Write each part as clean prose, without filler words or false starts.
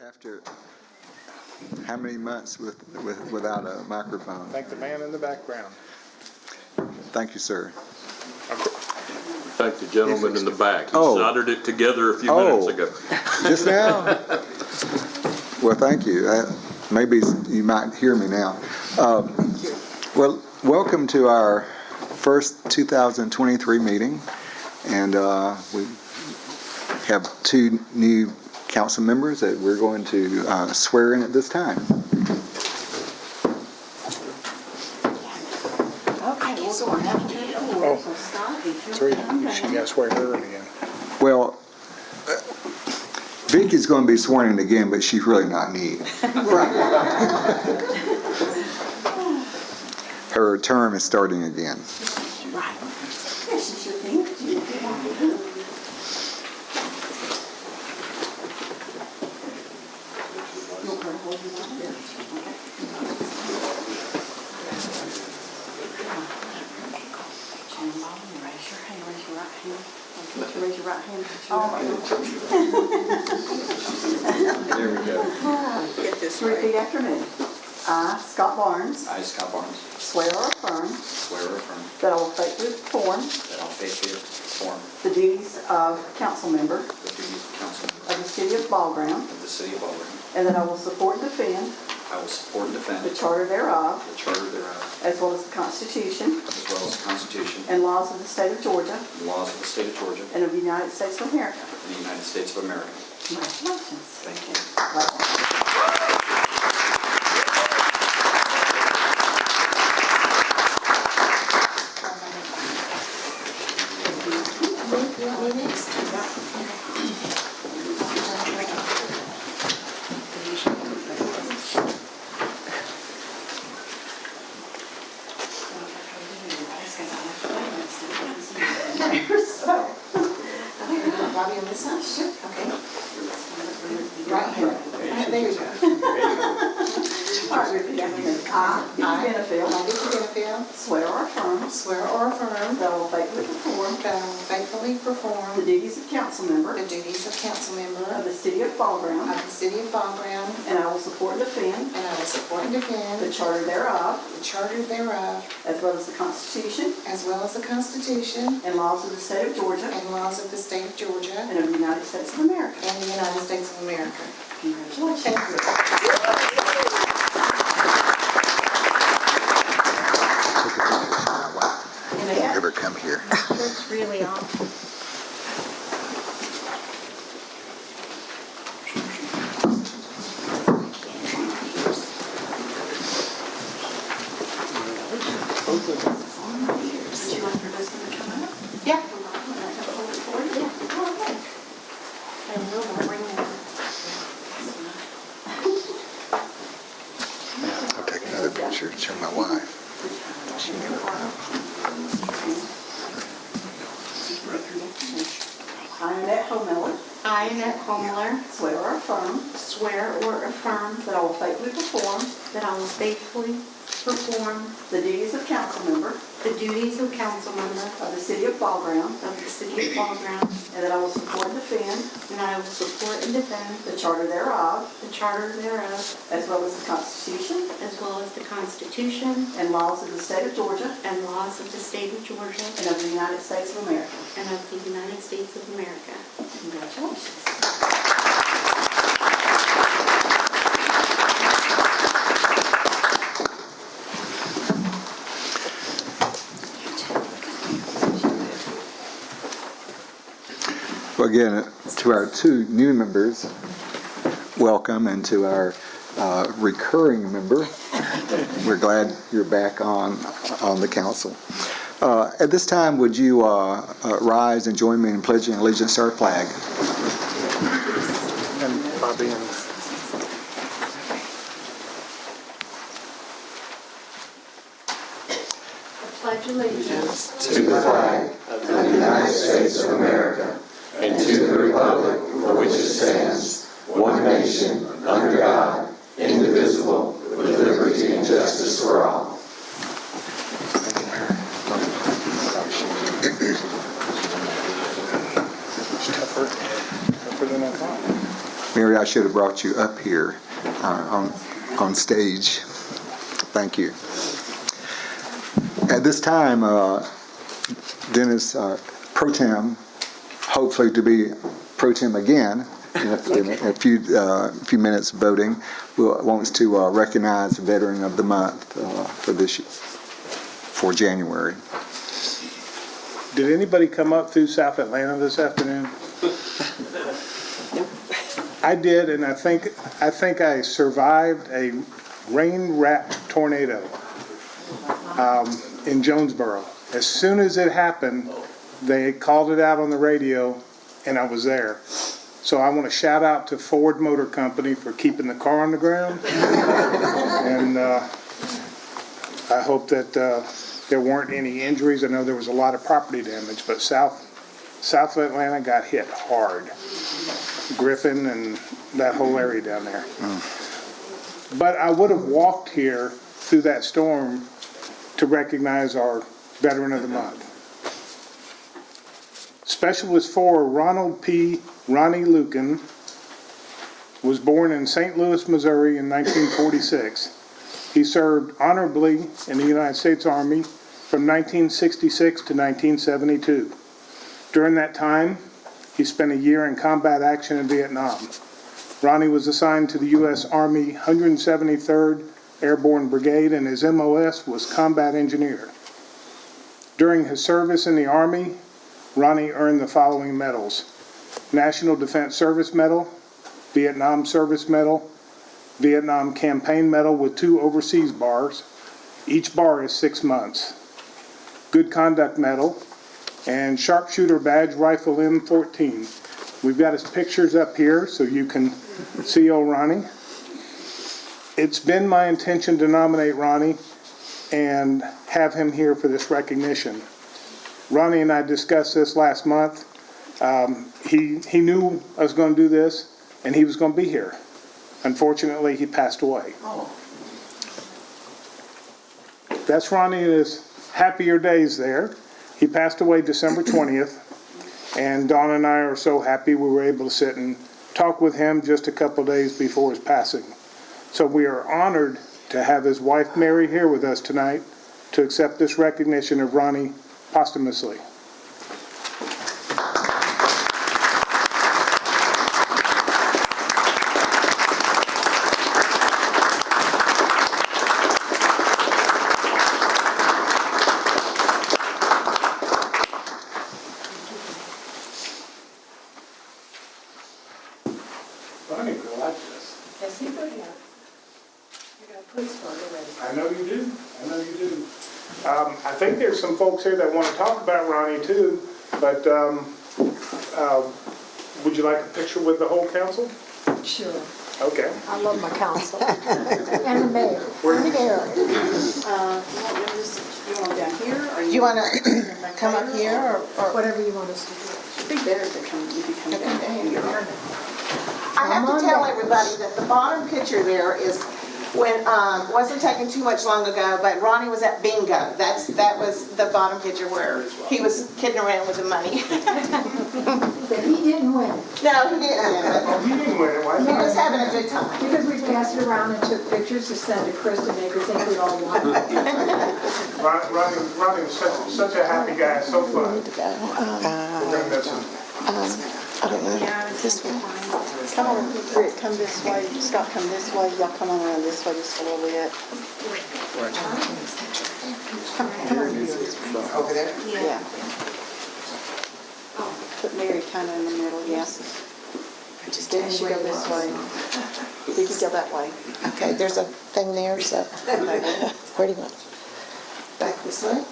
After how many months without a microphone? Thank the man in the background. Thank you, sir. Thank the gentleman in the back. He Oh. soldered it together a few minutes ago. Just now? Well, thank you. Maybe you might hear me now. Well, welcome to our first 2023 meeting. And we have two new council members that we're going to swear in at this time. Okay, so we're having to do Oh. so Scott, if Three, you'll come she down. got to swear her in again. Well, Vicky's going to be sworn in again, but she's really not needed. Her term is starting again. Right. This is your thing, if you want to do. You want her to hold you down? Okay. Turn them on and raise your hand, raise your right hand. Okay, raise your right hand. There we go. Get this repeat after me. I, Scott Barnes, I, Scott Barnes, swear or affirm swear or affirm that I will faithfully perform that I will faithfully perform the duties of council member the duties of council member of the city of Ball Ground, of the city of Auburn. and that I will support and defend I will support and defend the charter thereof, the charter thereof, as well as the Constitution as well as the Constitution and laws of the state of Georgia and laws of the state of Georgia and of the United States of America. and the United States of America. Congratulations. Thank you. Bobby on this side? Sure. Okay. Right here. There you go. All right, repeat after me. I, Vicky Benefield, Vicky Benefield, swear or affirm swear or affirm that I will faithfully perform that I will faithfully the perform duties of council member the duties of council member of the city of Ball Ground, of the city of Ball Ground, and I will support and defend and I will support and defend the charter thereof, the charter thereof, as well as the Constitution as well as the Constitution and laws of the state of Georgia and laws of the state of Georgia and of the United States of America. and the United States of America. Congratulations. Thank you. Ever come here? That's really awesome. Would you like your husband to come up? Yeah. Hold it for you? Go ahead. And we'll bring them. I'll take another picture to show my wife. She I, Annette Homiller, I, Annette Homler, swear or affirm swear or affirm that I will faithfully perform that I will faithfully perform the duties of council member the duties of council member of the city of Ball Ground, of the city of Ball Ground, and that I will support and defend and I will support and defend the charter thereof, the charter thereof, as well as the Constitution as well as the Constitution and laws of the state of Georgia and laws of the state of Georgia and of the United States of America. and of the United States of America. Congratulations. Well, again, to our two new members, welcome, and to our recurring member, we're glad you're back on the council. At this time, would you rise and join me in pledging allegiance to our flag? And Bobby and Pledge allegiance To the flag of the United States of America and to the republic for which it stands, one nation, under God, indivisible, with liberty and justice for all. it's tougher than I thought. Mary, I should have brought you up here on stage. Thank you. At this time, Dennis Pro Tem, hopefully to be Pro Tem again in a few minutes voting, wants to recognize Veteran of the Month for January. Did anybody come up through South Atlanta this afternoon? I did, and I think I survived a rain-wrapped tornado in Jonesboro. As soon as it happened, they called it out on the radio, and I was there. So I want to shout out to Ford Motor Company for keeping the car on the ground. And I hope that there weren't any injuries. I know there was a lot of property damage, but South Atlanta got hit hard. Griffin and that whole area down there. But I would have walked here through that storm to recognize our Veteran of the Month. Specialist 4 Ronald P. Ronnie Lucan was born in St. Louis, Missouri in 1946. He served honorably in the United States Army from 1966 to 1972. During that time, he spent a year in combat action in Vietnam. Ronnie was assigned to the U.S. Army 173rd Airborne Brigade, and his MOS was combat engineer. During his service in the Army, Ronnie earned the following medals: National Defense Service Medal, Vietnam Service Medal, Vietnam Campaign Medal with 2 overseas bars. Each bar is 6 months. Good Conduct Medal, and Sharpshooter Badge Rifle M14. We've got his pictures up here so you can see old Ronnie. It's been my intention to nominate Ronnie and have him here for this recognition. Ronnie and I discussed this last month. He knew I was going to do this, and he was going to be here. Unfortunately, he passed away. That's Ronnie in his happier days there. He passed away December 20th, and Dawn and I are so happy we were able to sit and talk with him just a couple days before his passing. So we are honored to have his wife Mary here with us tonight to accept this recognition of Ronnie posthumously. Ronnie will like this. Yes, he would have. You got a police car already. I know you do. I think there's some folks here that want to talk about Ronnie too, but would you like a picture with the whole council? Sure. Okay. I love my council. And the mayor. Where- And the mayor. You want down here, or You want to come up here, or? Whatever you want us to do. It'd be better to come, if you come down here. I have to tell everybody that the bottom picture there is when, wasn't taken too much long ago, but Ronnie was at bingo. That was the bottom picture where he was kidding around with the money. But he didn't win No, he didn't. Oh, he didn't win it, why He not? was having a good time. because we passed it around and took pictures to send to Chris to make her think we all won. Ronnie was such a happy guy, so fun. We're gonna miss him. I don't know. This way. Come on, Rick, come this way. Scott, come this way. Y'all come on around this way just a little bit. Come on. Over there? Yeah. Put Mary kind of in the middle, yes. Then she go this way. You can go that way. Okay, there's a thing there, so. Where do you want? Back this way?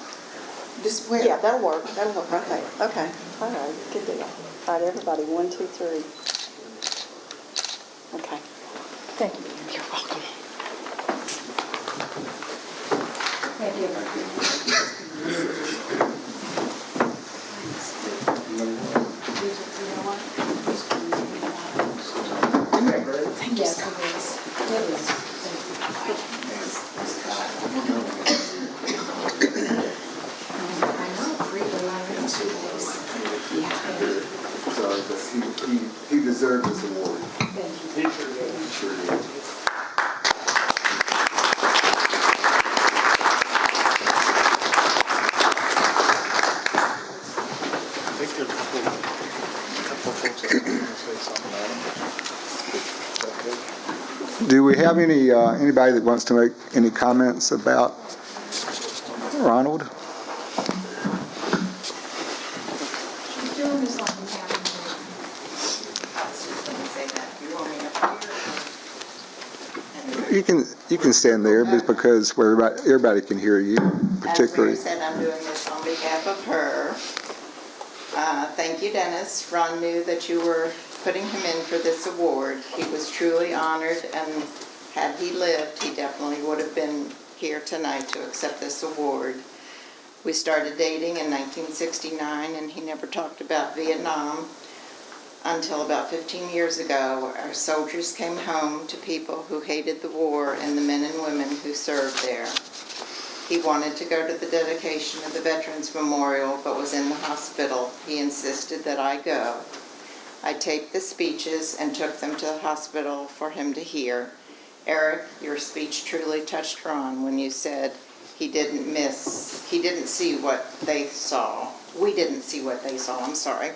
This way? Yeah, that'll work. That'll work right there. Okay. All right. Good deal. All right, everybody. 1, 2, 3. Okay. Thank you. You're welcome. Thank you. Yes, it is. It is. I know, 3 in 2 days. Sorry, but he deserved this award. Thank you. He have anybody that wants to make any comments about Ronald? You can stand there just because where everybody can hear you, particularly. As Mary said, I'm doing this on behalf of her. Thank you, Dennis. Ron knew that you were putting him in for this award. He was truly honored, and had he lived, he definitely would have been here tonight to accept this award. We started dating in 1969, and he never talked about Vietnam until about 15 years ago. Our soldiers came home to people who hated the war and the men and women who served there. He wanted to go to the dedication of the Veterans Memorial, but was in the hospital. He insisted that I go. I taped the speeches and took them to the hospital for him to hear. Eric, your speech truly touched Ron when you said he didn't see what they saw. We didn't see what they saw, I'm sorry.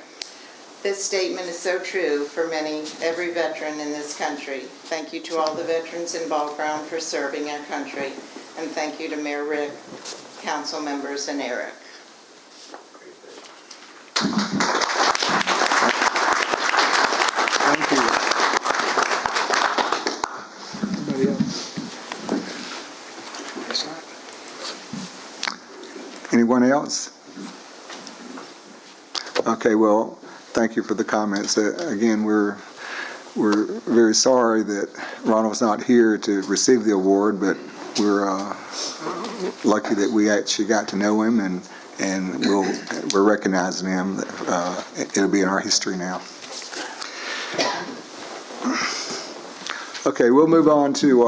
This statement is so true for every veteran in this country. Thank you to all the veterans in Ball Ground for serving our country. And thank you to Mayor Rick, council members, and Eric. Thank you. Anybody else? Yes, sir. Anyone else? Okay, well, thank you for the comments. Again, we're very sorry that Ronald's not here to receive the award, but we're lucky that we actually got to know him, and we're recognizing him. It'll be in our history now. Okay, we'll move on to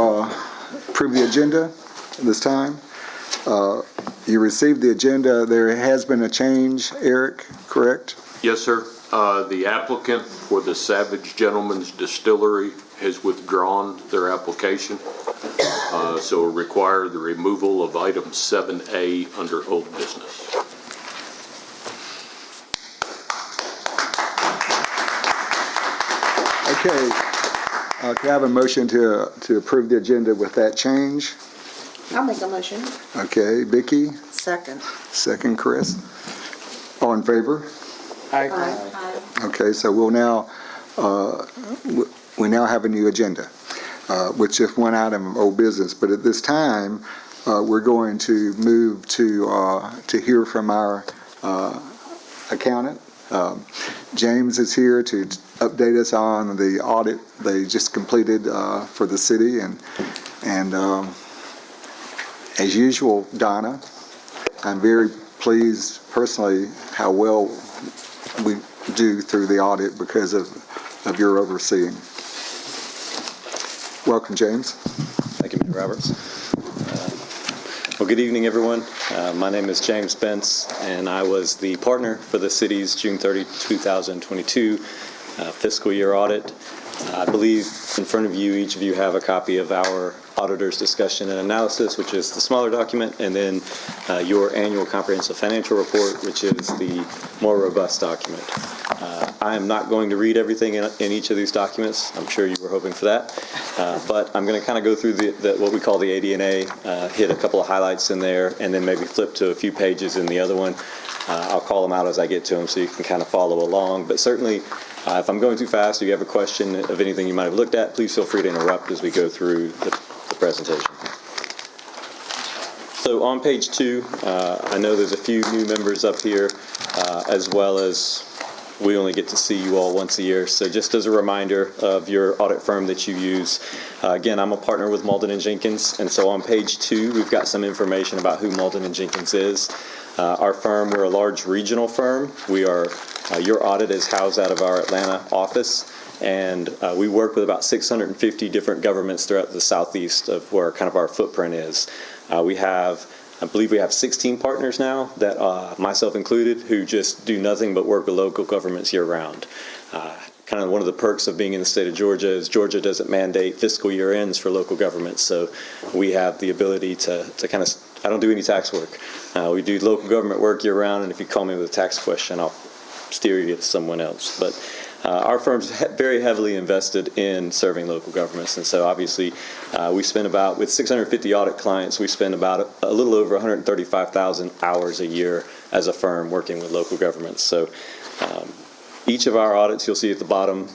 approve the agenda this time. You received the agenda. There has been a change, Eric, correct? Yes, sir. The applicant for the Savage Gentleman's Distillery has withdrawn their application, so it require the removal of item 7A under old business. Okay. Can I have a motion to approve the agenda with that change? I'll make a motion. Okay, Vicki, Second. second Chris. All in favor? Aye. Okay, so we'll now, we now have a new agenda, which is one item of old business. But at this time, we're going to move to hear from our accountant. James is here to update us on the audit they just completed for the city. And as usual, Donna, I'm very pleased personally how well we do through the audit because of your overseeing. Welcome, James. Thank you, Mr. Roberts. Well, good evening, everyone. My name is James Spence, and I was the partner for the city's June 30, 2022 fiscal year audit. I believe in front of you, each of you have a copy of our auditor's discussion and analysis, which is the smaller document, and then your annual comprehensive financial report, which is the more robust document. I am not going to read everything in each of these documents. I'm sure you were hoping for that. But I'm going to kind of go through what we call the AD&A, hit a couple of highlights in there, and then maybe flip to a few pages in the other one. I'll call them out as I get to them so you can kind of follow along. But certainly, if I'm going too fast or you have a question of anything you might have looked at, please feel free to interrupt as we go through the presentation. So on page 2, I know there's a few new members up here, as well as we only get to see you all once a year. So just as a reminder of your audit firm that you use, again, I'm a partner with Malden & Jenkins, and so on page 2, we've got some information about who Malden & Jenkins is. Our firm, we're a large regional firm. We are, your audit is housed out of our Atlanta office, and we work with about 650 different governments throughout the southeast of where kind of our footprint is. I believe we have 16 partners now, that myself included, who just do nothing but work with local governments year-round. Kind of one of the perks of being in the state of Georgia is Georgia doesn't mandate fiscal year ends for local governments, so we have the ability to kind of, I don't do any tax work. We do local government work year-round, and if you call me with a tax question, I'll steer you to someone else. But Our firm's very heavily invested in serving local governments, and so obviously we spend about, with 650 audit clients, we spend about a little over 135,000 hours a year as a firm working with local governments. So each of our audits, you'll see at the bottom,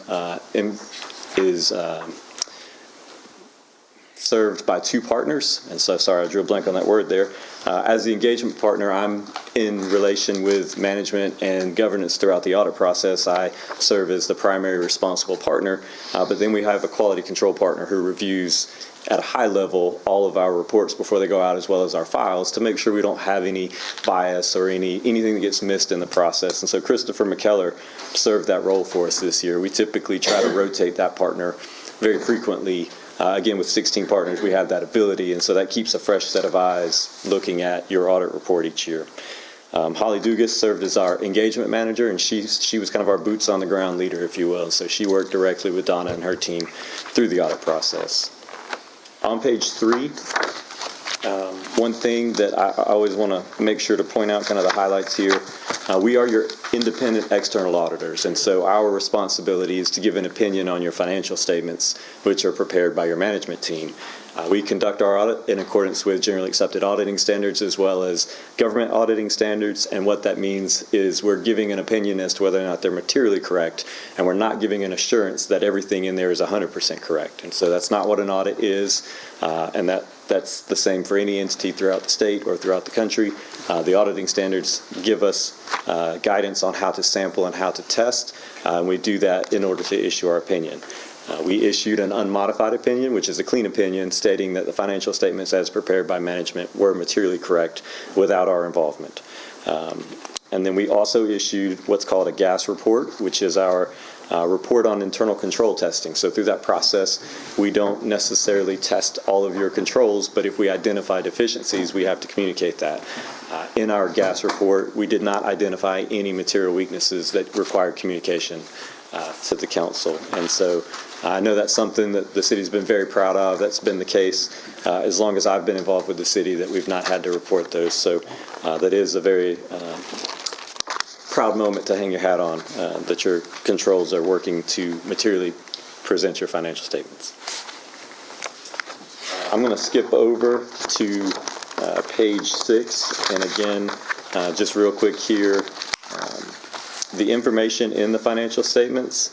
is served by two partners, and so sorry I drew a blank on that word there. As the engagement partner, I'm in relation with management and governance throughout the audit process. I serve as the primary responsible partner, but then we have a quality control partner who reviews at a high level all of our reports before they go out, as well as our files, to make sure we don't have any bias or anything that gets missed in the process. And so Christopher McKellar served that role for us this year. We typically try to rotate that partner very frequently. Again, with 16 partners, we have that ability, and so that keeps a fresh set of eyes looking at your audit report each year. Holly Dugas served as our engagement manager, and she was kind of our boots on the ground leader, if you will. So she worked directly with Donna and her team through the audit process. On page 3, one thing that I always want to make sure to point out, kind of the highlights here, we are your independent external auditors, and so our responsibility is to give an opinion on your financial statements, which are prepared by your management team. We conduct our audit in accordance with generally accepted auditing standards as well as government auditing standards, and what that means is we're giving an opinion as to whether or not they're materially correct, and we're not giving an assurance that everything in there is 100% correct. And so that's not what an audit is, and that's the same for any entity throughout the state or throughout the country. The auditing standards give us guidance on how to sample and how to test, and we do that in order to issue our opinion. We issued an unmodified opinion, which is a clean opinion, stating that the financial statements as prepared by management were materially correct without our involvement. And then we also issued what's called a GAS report, which is our report on internal control testing. So through that process, we don't necessarily test all of your controls, but if we identify deficiencies, we have to communicate that. In our GAS report, we did not identify any material weaknesses that required communication to the council. And so I know that's something that the city's been very proud of. That's been the case as long as I've been involved with the city, that we've not had to report those. So that is a very proud moment to hang your hat on, that your controls are working to materially present your financial statements. I'm going to skip over to page 6, and again, just real quick here, the information in the financial statements,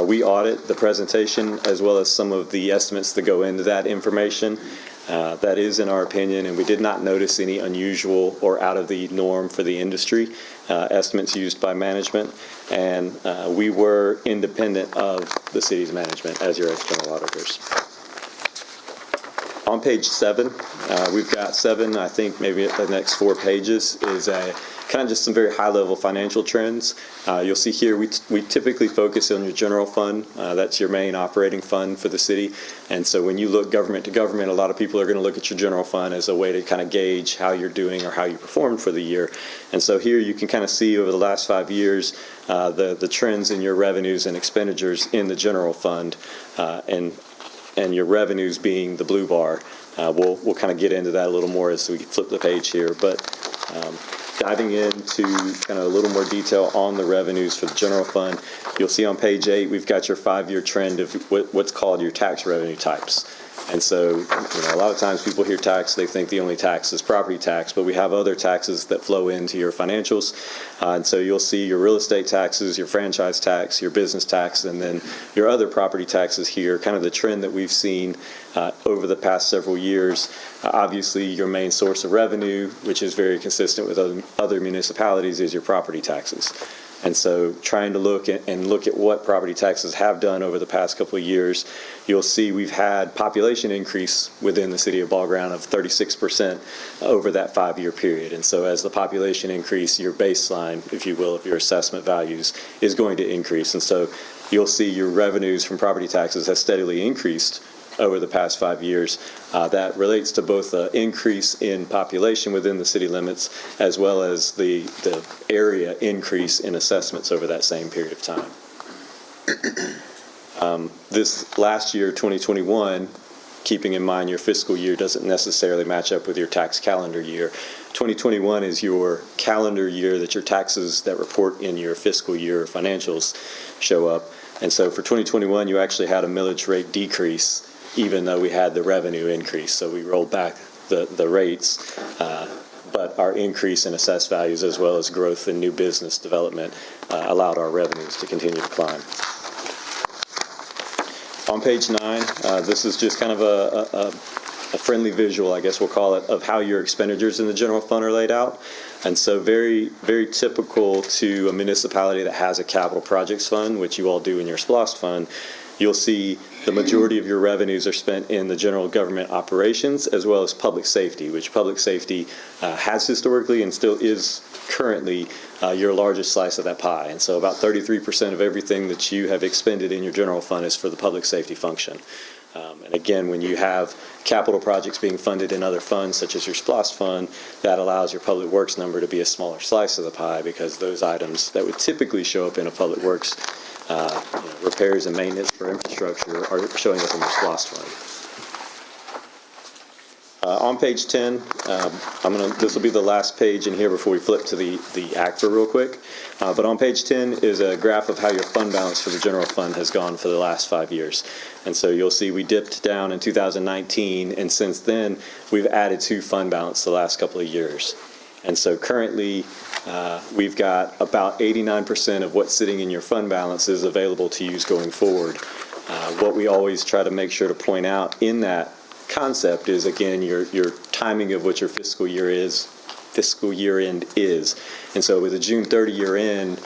we audit the presentation as well as some of the estimates that go into that information. That is in our opinion, and we did not notice any unusual or out of the norm for the industry estimates used by management, and we were independent of the city's management as your external auditors. On page 7, we've got 7, I think maybe the next 4 pages is a kind of just some very high-level financial trends. You'll see here we typically focus on your general fund. That's your main operating fund for the city. And so when you look government to government, a lot of people are going to look at your general fund as a way to kind of gauge how you're doing or how you performed for the year. And so here you can kind of see over the last 5 years the trends in your revenues and expenditures in the general fund, and your revenues being the blue bar. We'll kind of get into that a little more as we flip the page here. But diving into kind of a little more detail on the revenues for the general fund, you'll see on page 8 we've got your 5-year trend of what's called your tax revenue types. And so, a lot of times people hear tax, they think the only tax is property tax, but we have other taxes that flow into your financials. And so you'll see your real estate taxes, your franchise tax, your business tax, and then your other property taxes here, kind of the trend that we've seen over the past several years. Obviously, your main source of revenue, which is very consistent with other municipalities, is your property taxes. And so trying to look at what property taxes have done over the past couple of years, you'll see we've had population increase within the city of Ball Ground of 36% over that 5-year period. And so as the population increase, your baseline, if you will, of your assessment values is going to increase. And so you'll see your revenues from property taxes has steadily increased over the past 5 years. That relates to both the increase in population within the city limits as well as the area increase in assessments over that same period of time. This last year, 2021, keeping in mind your fiscal year doesn't necessarily match up with your tax calendar year. 2021 is your calendar year that your taxes that report in your fiscal year financials show up. And so for 2021, you actually had a millage rate decrease, even though we had the revenue increase. So we rolled back the rates, but our increase in assessed values as well as growth in new business development allowed our revenues to continue to climb. On page 9, this is just kind of a friendly visual, I guess we'll call it, of how your expenditures in the general fund are laid out. And so very, very typical to a municipality that has a capital projects fund, which you all do in your SPLOST fund. You'll see the majority of your revenues are spent in the general government operations as well as public safety, which public safety has historically and still is currently your largest slice of that pie. And so about 33% of everything that you have expended in your general fund is for the public safety function. And again, when you have capital projects being funded in other funds, such as your SPLOST fund, that allows your public works number to be a smaller slice of the pie, because those items that would typically show up in a public works repairs and maintenance for infrastructure are showing up in your SPLOST fund. On page 10, this will be the last page in here before we flip to the ACFR real quick. But on page 10 is a graph of how your fund balance for the general fund has gone for the last 5 years. And so you'll see we dipped down in 2019, and since then we've added to fund balance the last couple of years. And so currently we've got about 89% of what's sitting in your fund balance is available to use going forward. What we always try to make sure to point out in that concept is, again, your timing of what your fiscal year end is. And so with a June 30 year end,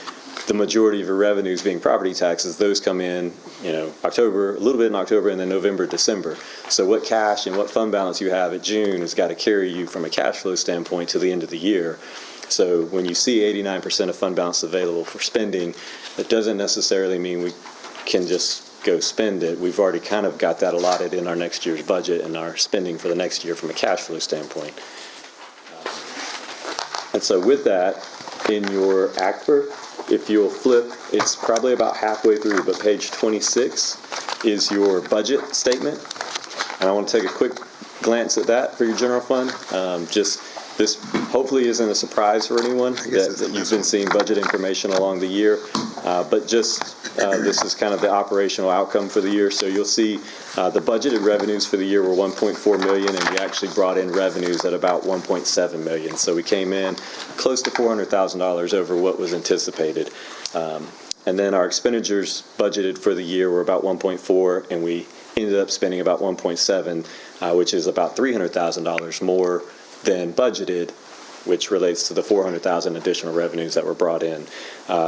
the majority of your revenues being property taxes, those come in, October, a little bit in October, and then November, December. So what cash and what fund balance you have at June has got to carry you from a cash flow standpoint to the end of the year. So when you see 89% of fund balance available for spending, that doesn't necessarily mean we can just go spend it. We've already kind of got that allotted in our next year's budget and our spending for the next year from a cash flow standpoint. And so with that, in your ACFR, if you'll flip, it's probably about halfway through, but page 26 is your budget statement. And I want to take a quick glance at that for your general fund. This hopefully isn't a surprise for anyone that you've been seeing budget information along the year, but this is kind of the operational outcome for the year. So you'll see the budgeted revenues for the year were $1.4 million, and we actually brought in revenues at about $1.7 million. So we came in close to $400,000 over what was anticipated. And then our expenditures budgeted for the year were about 1.4, and we ended up spending about 1.7, which is about $300,000 more than budgeted, which relates to the 400,000 additional revenues that were brought in,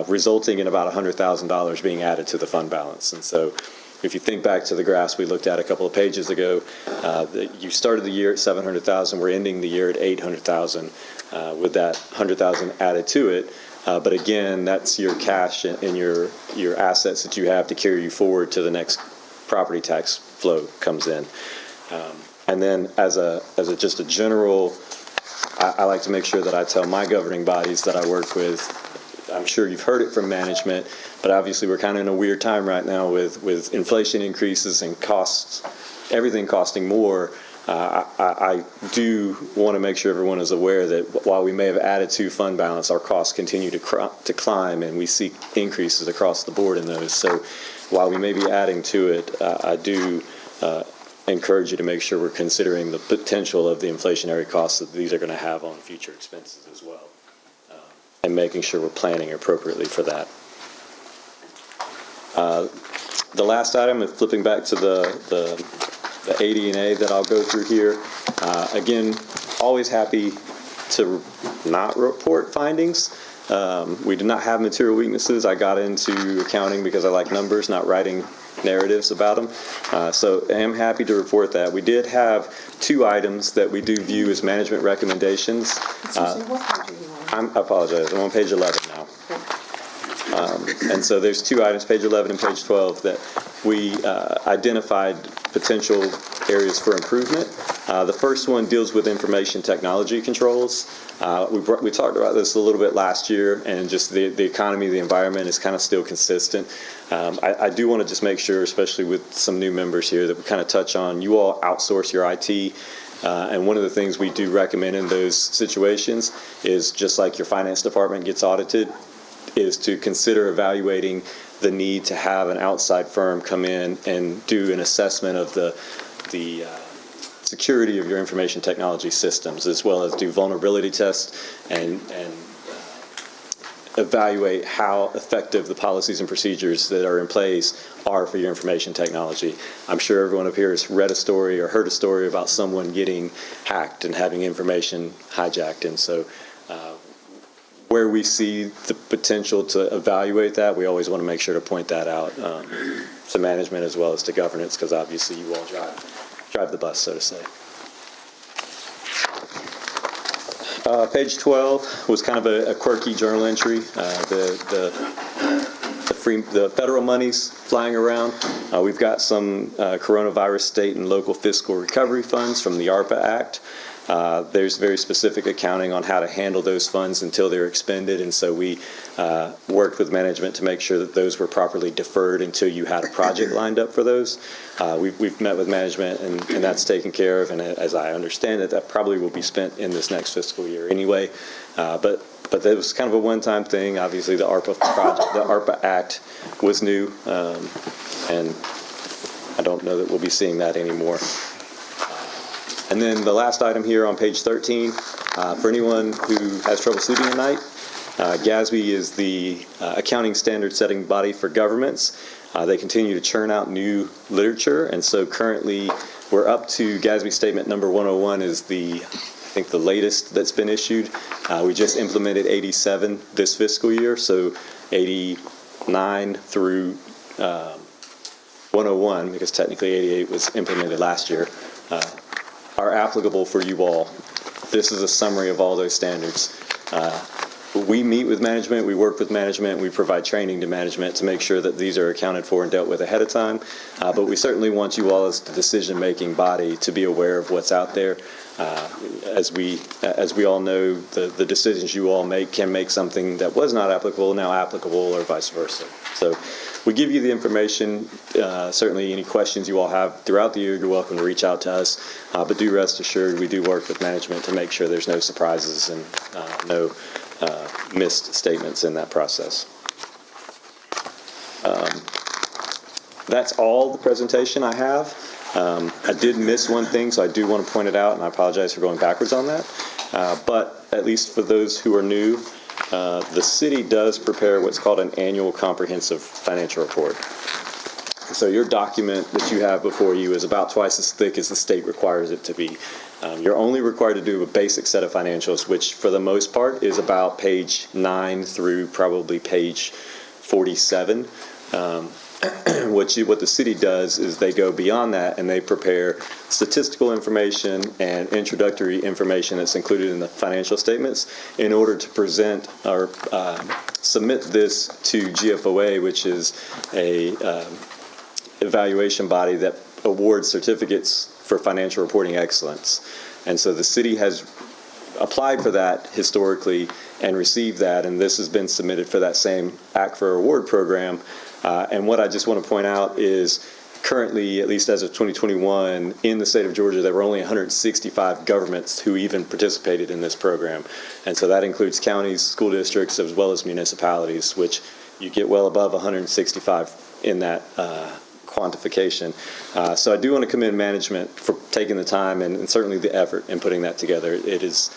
resulting in about $100,000 being added to the fund balance. And so if you think back to the graphs we looked at a couple of pages ago, you started the year at 700,000, we're ending the year at 800,000 with that 100,000 added to it. But again, that's your cash and your assets that you have to carry you forward to the next property tax flow comes in. And then as just a general, I like to make sure that I tell my governing bodies that I work with, I'm sure you've heard it from management, but obviously we're kind of in a weird time right now with inflation increases and costs, everything costing more. I do want to make sure everyone is aware that while we may have added to fund balance, our costs continue to climb, and we see increases across the board in those. So while we may be adding to it, I do encourage you to make sure we're considering the potential of the inflationary costs that these are going to have on future expenses as well, and making sure we're planning appropriately for that. The last item is flipping back to the AD&A that I'll go through here. Again, always happy to not report findings. We did not have material weaknesses. I got into accounting because I like numbers, not writing narratives about them. So I am happy to report that. We did have 2 items that we do view as management recommendations. I apologize. I'm on page 11 now. And so there's 2 items, page 11 and page 12, that we identified potential areas for improvement. The first one deals with information technology controls. We talked about this a little bit last year, and just the economy, the environment is kind of still consistent. I do want to just make sure, especially with some new members here, that we kind of touch on, you all outsource your IT. And one of the things we do recommend in those situations is, just like your finance department gets audited, is to consider evaluating the need to have an outside firm come in and do an assessment of the security of your information technology systems, as well as do vulnerability tests and evaluate how effective the policies and procedures that are in place are for your information technology. I'm sure everyone up here has read a story or heard a story about someone getting hacked and having information hijacked. And so where we see the potential to evaluate that, we always want to make sure to point that out to management as well as to governance, because obviously you all drive the bus, so to say. Page 12 was kind of a quirky journal entry. The federal monies flying around. We've got some coronavirus state and local fiscal recovery funds from the ARPA Act. There's very specific accounting on how to handle those funds until they're expended, and so we worked with management to make sure that those were properly deferred until you had a project lined up for those. We've met with management, and that's taken care of, and as I understand it, that probably will be spent in this next fiscal year anyway. But that was kind of a one-time thing. Obviously, the ARPA project, the ARPA Act was new, and I don't know that we'll be seeing that anymore. And then the last item here on page 13, for anyone who has trouble sleeping at night, GASB is the accounting standard setting body for governments. They continue to churn out new literature, and so currently we're up to GASB statement number 101 is I think the latest that's been issued. We just implemented 87 this fiscal year, so 89 through 101, because technically 88 was implemented last year, are applicable for you all. This is a summary of all those standards. We meet with management, we work with management, we provide training to management to make sure that these are accounted for and dealt with ahead of time. But we certainly want you all as the decision-making body to be aware of what's out there. As we all know, the decisions you all make can make something that was not applicable now applicable, or vice versa. So we give you the information. Certainly any questions you all have throughout the year, you're welcome to reach out to us. But do rest assured, we do work with management to make sure there's no surprises and no missed statements in that process. That's all the presentation I have. I did miss one thing, so I do want to point it out, and I apologize for going backwards on that. But at least for those who are new, the city does prepare what's called an annual comprehensive financial report. So your document that you have before you is about twice as thick as the state requires it to be. You're only required to do a basic set of financials, which for the most part is about page 9 through probably page 47. What the city does is they go beyond that and they prepare statistical information and introductory information that's included in the financial statements in order to present or submit this to GFOA, which is a evaluation body that awards certificates for financial reporting excellence. And so the city has applied for that historically and received that, and this has been submitted for that same Act for Award program. And what I just want to point out is currently, at least as of 2021, in the state of Georgia, there were only 165 governments who even participated in this program. And so that includes counties, school districts, as well as municipalities, which you get well above 165 in that quantification. So I do want to commend management for taking the time and certainly the effort in putting that together. It is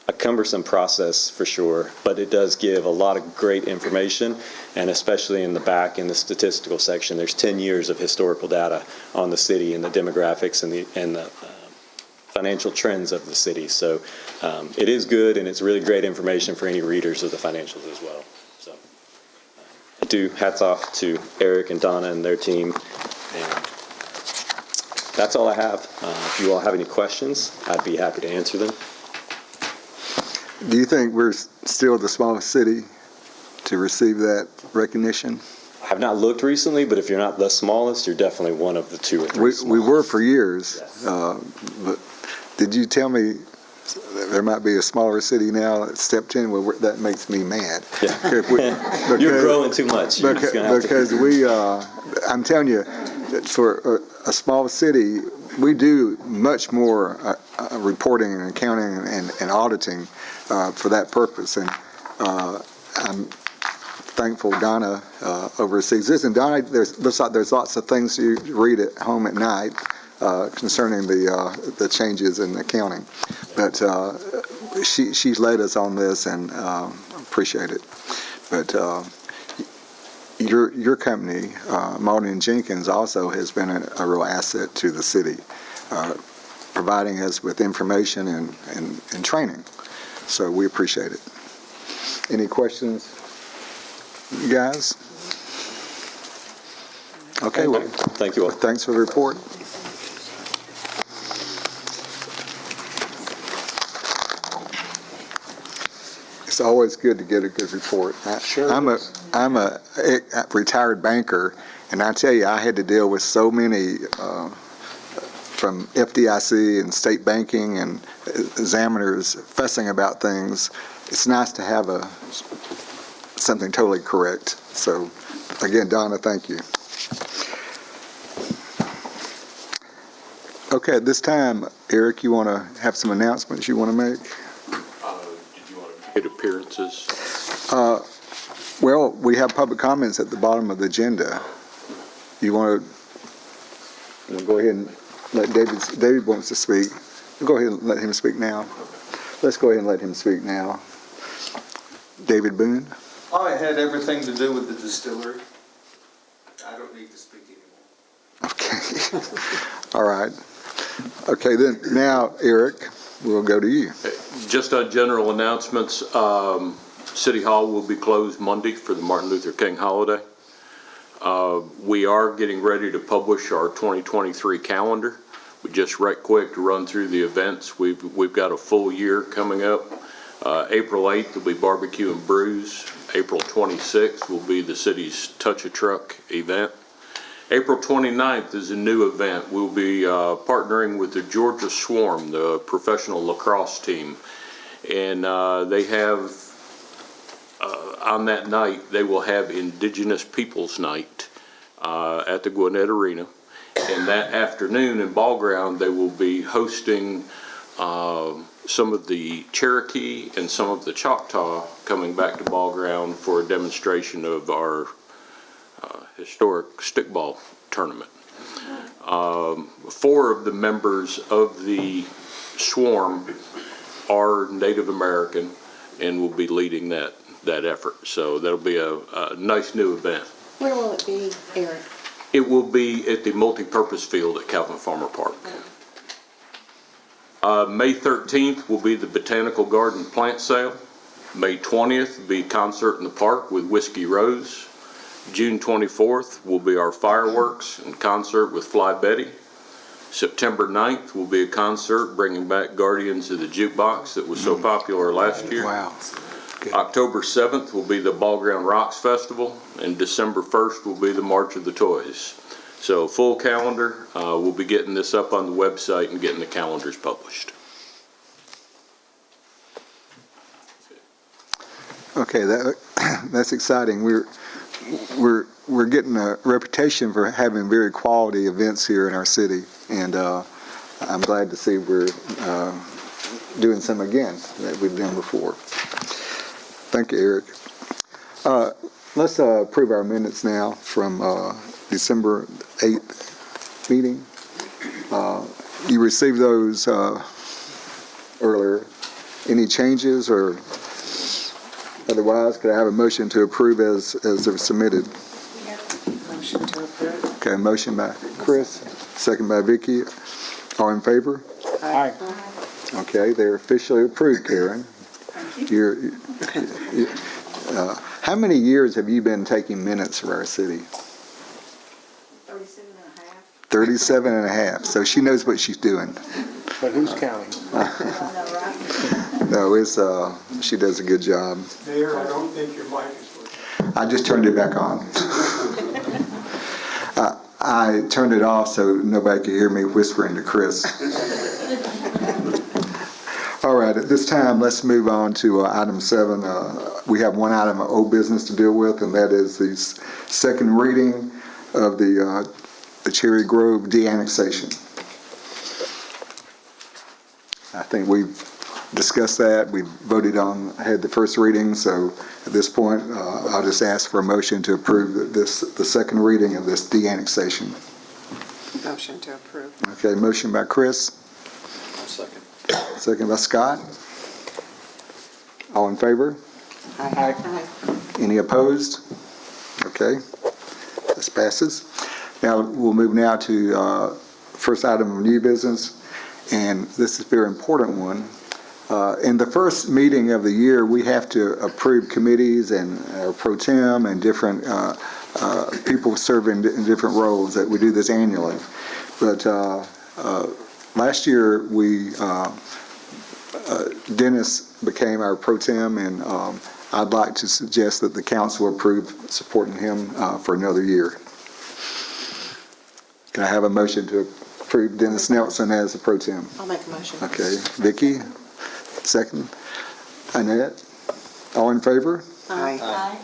a cumbersome process for sure, but it does give a lot of great information, and especially in the back in the statistical section, there's 10 years of historical data on the city and the demographics and the financial trends of the city. So it is good, and it's really great information for any readers of the financials as well. So I do hats off to Eric and Donna and their team. And that's all I have. If you all have any questions, I'd be happy to answer them. Do you think we're still the smallest city to receive that recognition? I have not looked recently, but if you're not the smallest, you're definitely one of the 2 or 3 We smallest. were for years, Yes. but did you tell me there might be a smaller city now that stepped in? Well, that makes me mad. Yeah. You're growing too much. You're just gonna have to- Because I'm telling you, that for a small city, we do much more reporting and accounting and auditing for that purpose. And I'm thankful Donna oversees this. And Donna, looks like there's lots of things you read at home at night concerning the changes in accounting. But she's led us on this, and appreciate it. But your company, Malden & Jenkins, also has been a real asset to the city, providing us with information and training. So we appreciate it. Any questions, you guys? Okay. Well, Thank you all. thanks for the report. It's always good to get a good report. Sure I'm is. a retired banker, and I tell you, I had to deal with so many from FDIC and state banking and examiners fussing about things. It's nice to have something totally correct. So, again, Donna, thank you. Okay, at this time, Eric, you want to have some announcements you want to make? Did you want to get appearances? Well, we have public comments at the bottom of the agenda. You want to go ahead and let David wants to speak. Go ahead and let him speak now. Let's go ahead and let him speak now. David Boone. Oh, it had everything to do with the distillery. I don't need to speak anymore. Okay. All right. Okay, then now, Eric, we'll go to you. Just on general announcements, City Hall will be closed Monday for the Martin Luther King holiday. We are getting ready to publish our 2023 calendar. We just right quick to run through the events. We've got a full year coming up. April 8th will be Barbecue and Brews. April 26th will be the city's Touch a Truck event. April 29th is a new event. We'll be partnering with the Georgia Swarm, the professional lacrosse team. And they have, on that night, they will have Indigenous Peoples Night at the Gwinnett Arena. And that afternoon in Ball Ground, they will be hosting some of the Cherokee and some of the Choctaw coming back to Ball Ground for a demonstration of our historic stickball tournament. 4 of the members of the Swarm are Native American and will be leading that effort. So that'll be a nice new event. Where will it be, Eric? It will be at the multi-purpose field at Calvin Farmer Park. May 13th will be the Botanical Garden plant sale. May 20th will be concert in the park with Whiskey Rose. June 24th will be our fireworks and concert with Fly Betty. September 9th will be a concert bringing back Guardians of the Jukebox that was so popular last year. Wow. Good. October 7th will be the Ball Ground Rocks Festival, and December 1st will be the March of the Toys. So full calendar, we'll be getting this up on the website and getting the calendars published. Okay, that's exciting. We're getting a reputation for having very quality events here in our city, and I'm glad to see we're doing some again that we've done before. Thank you, Eric. Let's approve our minutes now from December 8th meeting. You received those earlier. Any changes or otherwise? Could I have a motion to approve as they're submitted? Motion to approve. Okay, motion by Chris, second by Vicky. All in favor? Aye. Okay, they're officially approved, Karen. How many years have you been taking minutes for our city? 37 and a half. 37 and a half. So she knows what she's doing. But who's counting? I know, right? No, it's she does a good job. Mayor, I don't think your mic is working. I just turned it back on. I turned it off so nobody could hear me whispering to Chris. All right, at this time, let's move on to item 7. We have one item of old business to deal with, and that is the second reading of the Cherry Grove de-annexation. I think we've discussed that. We voted on, had the first reading, so at this point, I'll just ask for a motion to approve the second reading of this de-annexation. Motion to approve. Okay, motion by Chris, I'll second. second by Scott. All in favor? Aye. Any opposed? Okay, this passes. Now, we'll move now to first item of new business, and this is a very important one. In the first meeting of the year, we have to approve committees and pro tem and different people serving in different roles, that we do this annually. But last year, Dennis became our pro tem, and I'd like to suggest that the council approve supporting him for another year. Can I have a motion to approve Dennis Nelson as a pro tem? I'll make a motion. Okay, Vicki, second. Annette, all in favor? Aye.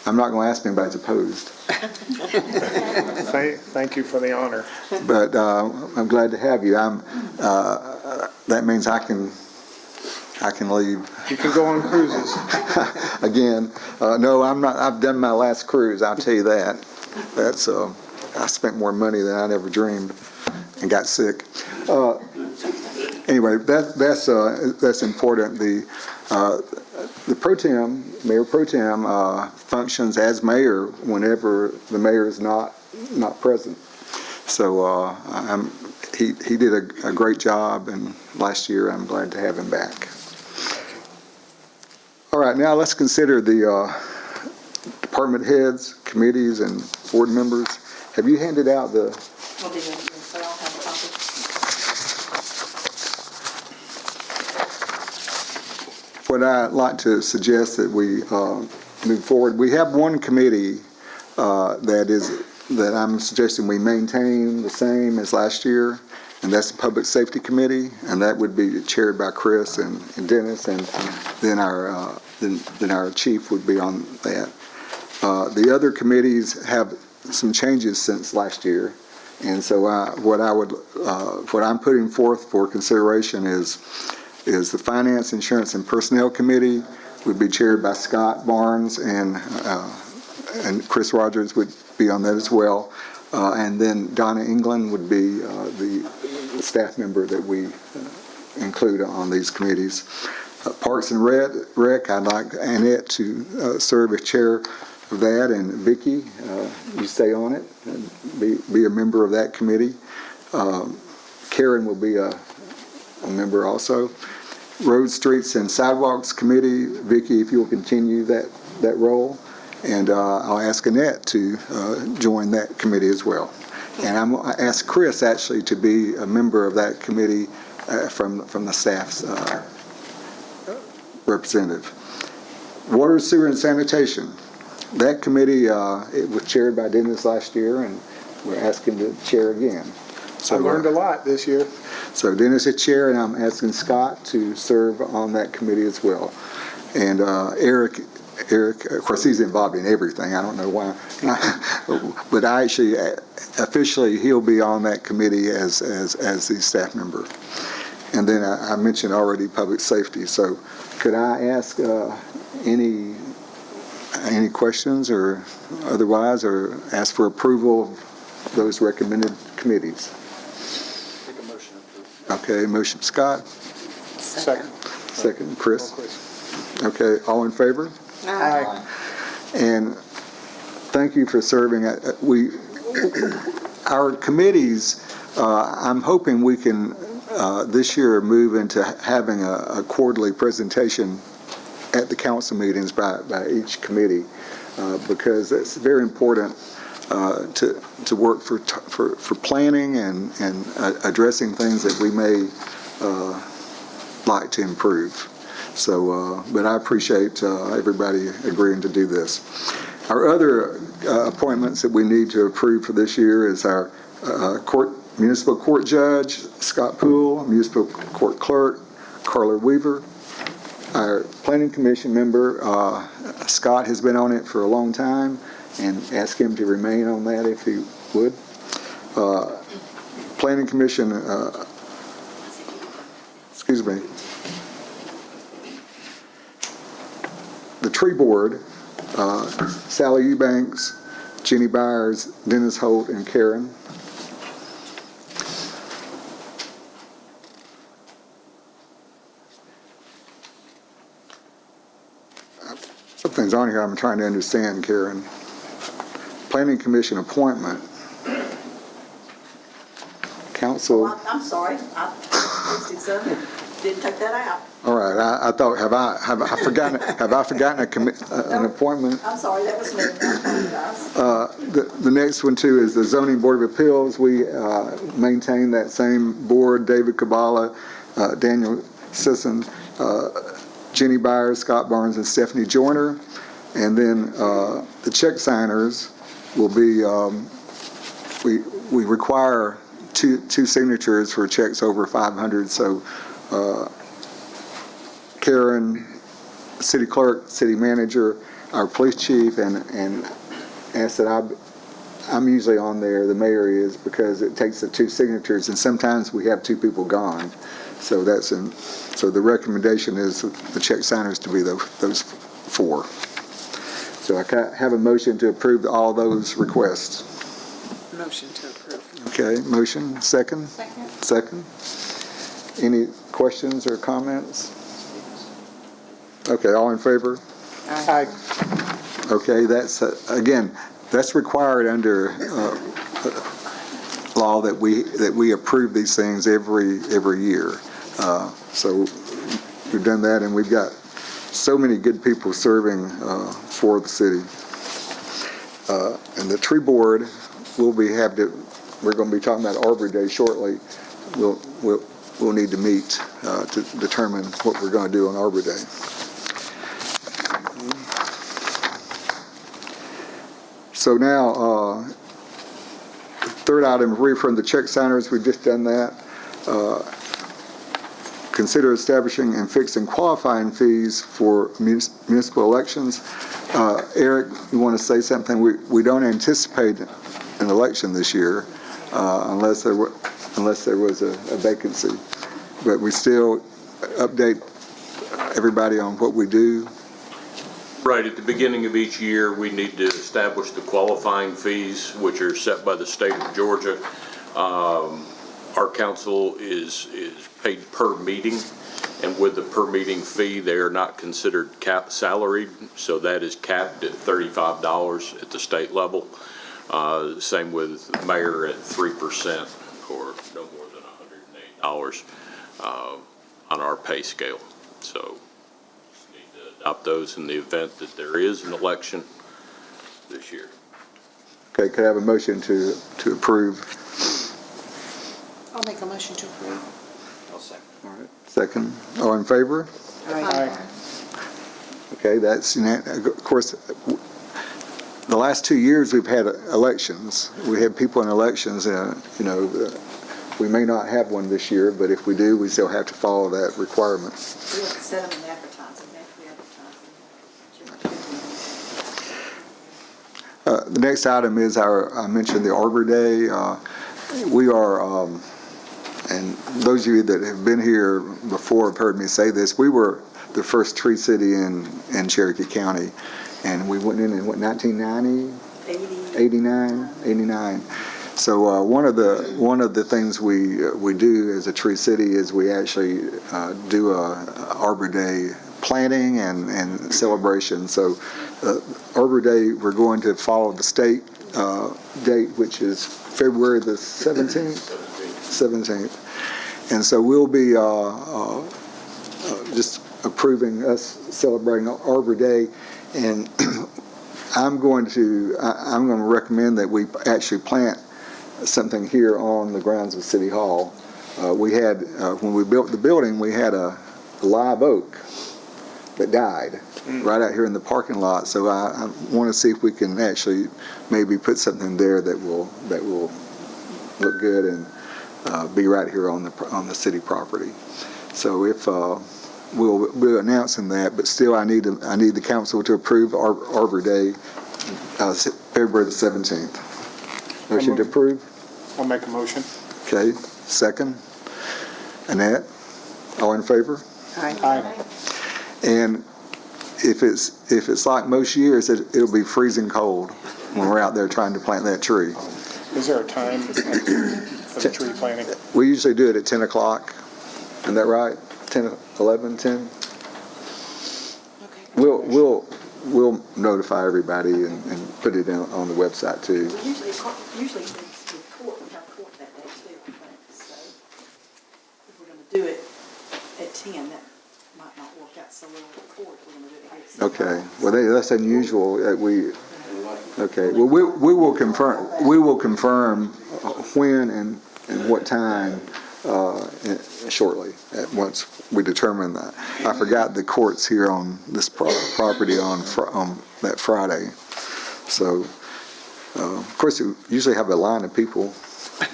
I'm not going to ask anybody's opposed, Thank you for the honor. but I'm glad to have you. That means I can leave. You can go on cruises. Again, no, I'm not. I've done my last cruise. I'll tell you that. That's I spent more money than I'd ever dreamed, and got sick. Anyway, that's important. The pro tem, mayor pro tem, functions as mayor whenever the mayor is not present. So he did a great job, and last year I'm glad to have him back. All right, now let's consider the department heads, committees, and board members. Have you handed out the? We'll do that, so I'll have a copy. What I'd like to suggest that we move forward, we have one committee that I'm suggesting we maintain the same as last year, and that's the Public Safety Committee, and that would be chaired by Chris and Dennis, and then our chief would be on that. The other committees have some changes since last year, and so what I'm putting forth for consideration is the Finance, Insurance, and Personnel Committee would be chaired by Scott Barnes, and Chris Rogers would be on that as well. And then Donna England would be the staff member that we include on these committees. Parks and Rec, I'd like Annette to serve as chair of that, and Vicki, you stay on it, and be a member of that committee. Karen will be a member also. Road, Streets, and Sidewalks Committee, Vicki, if you'll continue that role. And I'll ask Annette to join that committee as well. And I ask Chris actually to be a member of that committee from the staff's representative. Water, Sewer, and Sanitation. That committee, it was chaired by Dennis last year, and we're asking to chair again. I learned a lot this year. So Dennis is chair, and I'm asking Scott to serve on that committee as well. And Eric, of course, he's involved in everything. I don't know why. But I actually, officially, he'll be on that committee as the staff member. And then I mentioned already public safety. So could I ask any questions or otherwise, or ask for approval of those recommended committees? Make a motion to approve. Okay, motion Scott, Second. second Chris. Okay, all in favor? Aye. And thank you for serving. Our committees, I'm hoping we can this year move into having a quarterly presentation at the council meetings by each committee, because it's very important to work for planning and addressing things that we may like to improve. So, but I appreciate everybody agreeing to do this. Our other appointments that we need to approve for this year is our municipal court judge, Scott Poole, municipal court clerk, Carla Weaver. Our planning commission member, Scott has been on it for a long time, and ask him to remain on that if he would. Planning commission, excuse me. The tree board, Sally Eubanks, Jenny Byers, Dennis Holt, and Karen. Something's on here I'm trying to understand, Karen. Planning Commission appointment. Council, I'm sorry, didn't take that out. all right, I thought, have I forgotten an appointment? I'm sorry, that was me, I apologize. The next one too is the Zoning Board of Appeals. We maintain that same board, David Kabala, Daniel Sisson, Jenny Byers, Scott Barnes, and Stephanie Joyner. And then the check signers will be, we require two signatures for checks over 500. So Karen, city clerk, city manager, our police chief, and ask that I'm usually on there, the mayor is, because it takes the two signatures, and sometimes we have two people gone. So so the recommendation is the check signers to be those four. So I have a motion to approve all those requests. Motion to approve. Okay, motion, second? Second. Second. Any questions or comments? Okay, all in favor? Aye. Okay, that's, again, that's required under law that we approve these things every year. So we've done that, and we've got so many good people serving for the city. And the tree board, we're going to be talking about Arbor Day shortly. We'll need to meet to determine what we're going to do on Arbor Day. So now, third item, reaffirm the check signers. We've just done that. Consider establishing and fixing qualifying fees for municipal elections. Eric, you want to say something? We don't anticipate an election this year unless there was a vacancy. But we still update everybody on what we do. Right, at the beginning of each year, we need to establish the qualifying fees, which are set by the state of Georgia. Our council is paid per meeting, and with the per meeting fee, they are not considered salaried, so that is capped at $35 at the state level. Same with mayor at 3%, or no more than $108 on our pay scale. So adopt those in the event that there is an election this year. Okay, could I have a motion to approve? I'll make a motion to approve. I'll second. All right, second. All in favor? Aye. Okay, of course, the last 2 years we've had elections. We had people in elections, we may not have one this year, but if we do, we still have to follow that requirement. We have to set them in advertising, they have to be advertising. The next item is I mentioned the Arbor Day. We are, and those of you that have been here before have heard me say this, we were the first tree city in Cherokee County. And we went in 1990? 89. So one of the things we do as a tree city is we actually do a Arbor Day planting and celebration. So Arbor Day, we're going to follow the state date, which is February the 17th. And so we'll be just approving us celebrating Arbor Day, and I'm going to recommend that we actually plant something here on the grounds of City Hall. We had, when we built the building, we had a live oak that died right out here in the parking lot. So I want to see if we can actually maybe put something there that will look good and be right here on the city property. So if we'll be announcing that, but still I need the council to approve Arbor Day, February the 17th. Motion to approve? I'll make a motion. Okay, second. Annette? All in favor? Aye. And if it's like most years, it'll be freezing cold when we're out there trying to plant that tree. Is there a time for the tree planting? We usually do it at 10 o'clock. Isn't that right? 10, 11, 10? We'll notify everybody and put it on the website too. Usually it's with court, we have court that day too, I think, so if we're gonna do it at 10, that might not work out so well with court, we're gonna do it at 10. Okay, well, that's unusual that okay, well, we will confirm when and what time shortly, once we determine that. I forgot the court's here on this property on that Friday. So, of course, you usually have a line of people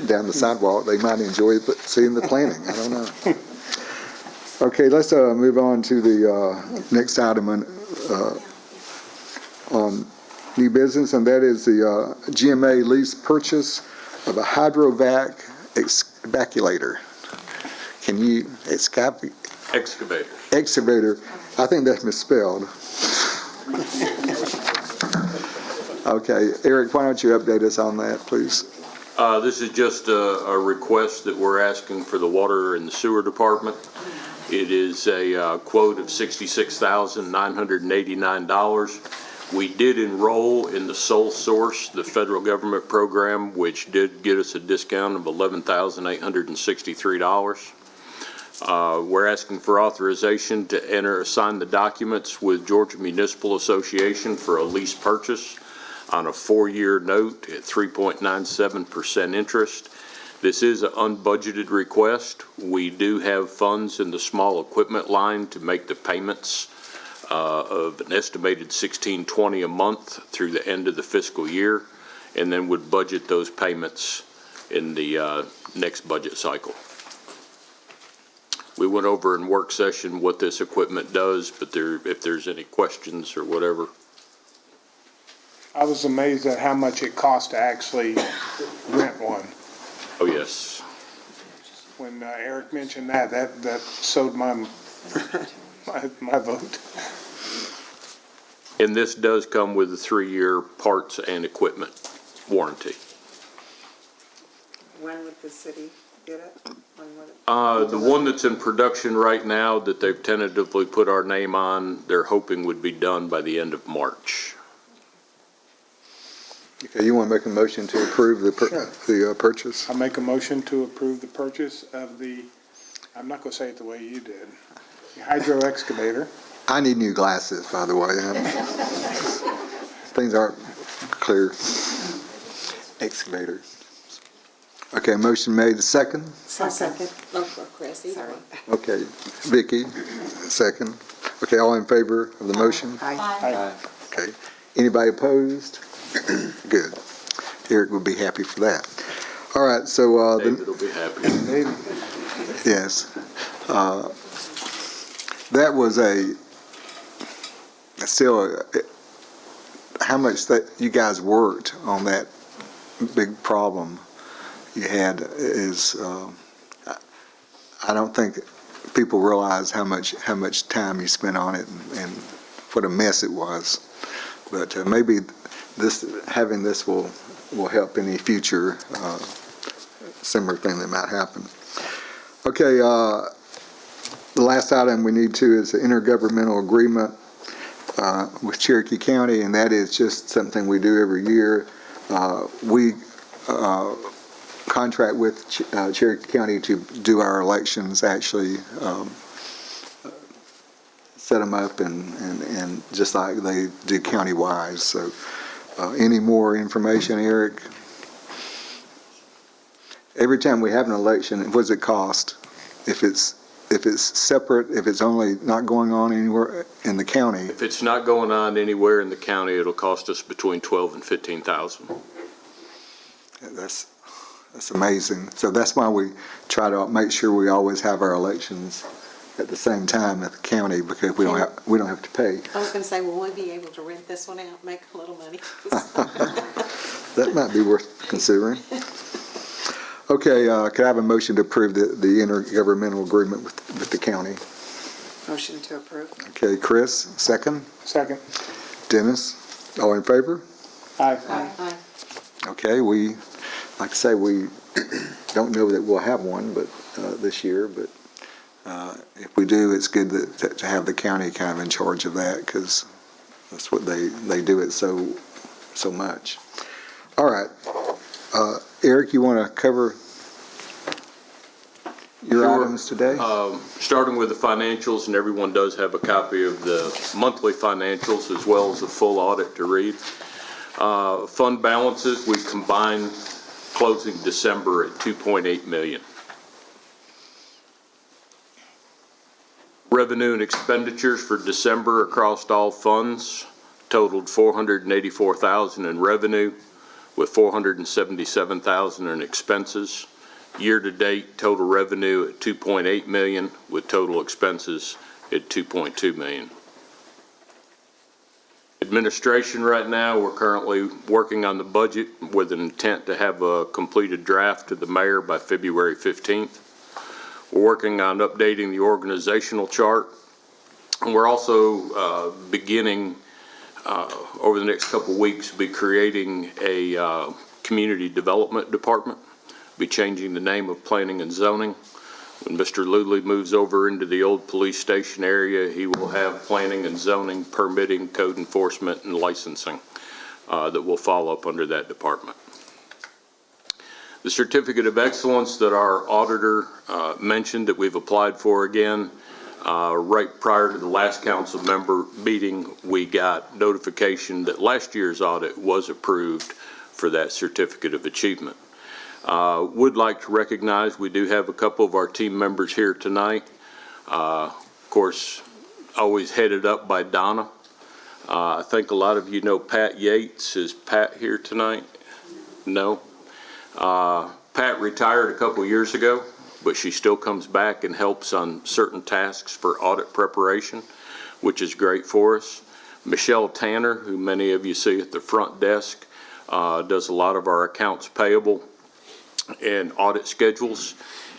down the sidewalk. They might enjoy seeing the planting. I don't know. Okay, let's move on to the next item on new business, and that is the GMA lease purchase of a hydrovac excavator. Can you Excavator. excavator? I think that's misspelled. Okay, Eric, why don't you update us on that, please? This is just a request that we're asking for the water and the sewer department. It is a quote of $66,989. We did enroll in the Sole Source, the federal government program, which did get us a discount of $11,863. We're asking for authorization to sign the documents with Georgia Municipal Association for a lease purchase on a 4-year note at 3.97% interest. This is an unbudgeted request. We do have funds in the small equipment line to make the payments of an estimated $1,620 a month through the end of the fiscal year, and then would budget those payments in the next budget cycle. We went over in work session what this equipment does, but if there's any questions or whatever. I was amazed at how much it cost to actually rent one. Oh, yes. When Eric mentioned that sowed my vote. And this does come with a 3-year parts and equipment warranty. When would the city get it? When would it? The one that's in production right now that they've tentatively put our name on, they're hoping would be done by the end of March. Okay, you want to make a motion to approve the purchase? I make a motion to approve the purchase of I'm not gonna say it the way you did, the hydro excavator. I need new glasses, by the way. Things aren't clear. Excavator. Okay, motion made. Second? Second. Oh, for Chris, either one. Okay, Vicky, second. Okay, all in favor of the motion? Aye. Okay. Anybody opposed? Good. Eric would be happy for that. All right, so, David will be happy. yes. That was how much that you guys worked on that big problem you had is, I don't think people realize how much time you spent on it and what a mess it was. But maybe having this will help any future similar thing that might happen. Okay, the last item we need to is the intergovernmental agreement with Cherokee County, and that is just something we do every year. We contract with Cherokee County to do our elections, actually set them up and just like they do county-wise. So any more information, Eric? Every time we have an election, what does it cost? If it's separate, if it's only not going on anywhere in the county? If it's not going on anywhere in the county, it'll cost us between $12,000 and $15,000. That's amazing. So that's why we try to make sure we always have our elections at the same time at the county, because we don't have to pay. I was gonna say, will we be able to rent this one out, make a little money? That might be worth considering. Okay, could I have a motion to approve the intergovernmental agreement with the county? Motion to approve. Okay, Chris, second. Second. Dennis, all in favor? Aye. Aye. Okay, like I say, we don't know that we'll have one, but, this year, but, if we do, it's good to have the county kind of in charge of that, because that's what they do it so much. All right, Eric, you want to cover your Sure. items today? Starting with the financials, and everyone does have a copy of the monthly financials as well as a full audit to read. Fund balances, we combined closing December at $2.8 million. Revenue and expenditures for December across all funds totaled $484,000 in revenue with $477,000 in expenses. Year-to-date, total revenue at $2.8 million with total expenses at $2.2 million. Administration right now, we're currently working on the budget with an intent to have a completed draft to the mayor by February 15th. We're working on updating the organizational chart. And we're also beginning over the next couple weeks, be creating a community development department. Be changing the name of planning and zoning. When Mr. Luley moves over into the old police station area, he will have planning and zoning, permitting, code enforcement, and licensing that will fall up under that department. The certificate of excellence that our auditor mentioned that we've applied for again, right prior to the last council member meeting, we got notification that last year's audit was approved for that certificate of achievement. Would like to recognize we do have a couple of our team members here tonight. Of course, always headed up by Donna. I think a lot of you know Pat Yates. Is Pat here tonight? No. Pat retired a couple years ago, but she still comes back and helps on certain tasks for audit preparation, which is great for us. Michelle Tanner, who many of you see at the front desk, does a lot of our accounts payable and audit schedules.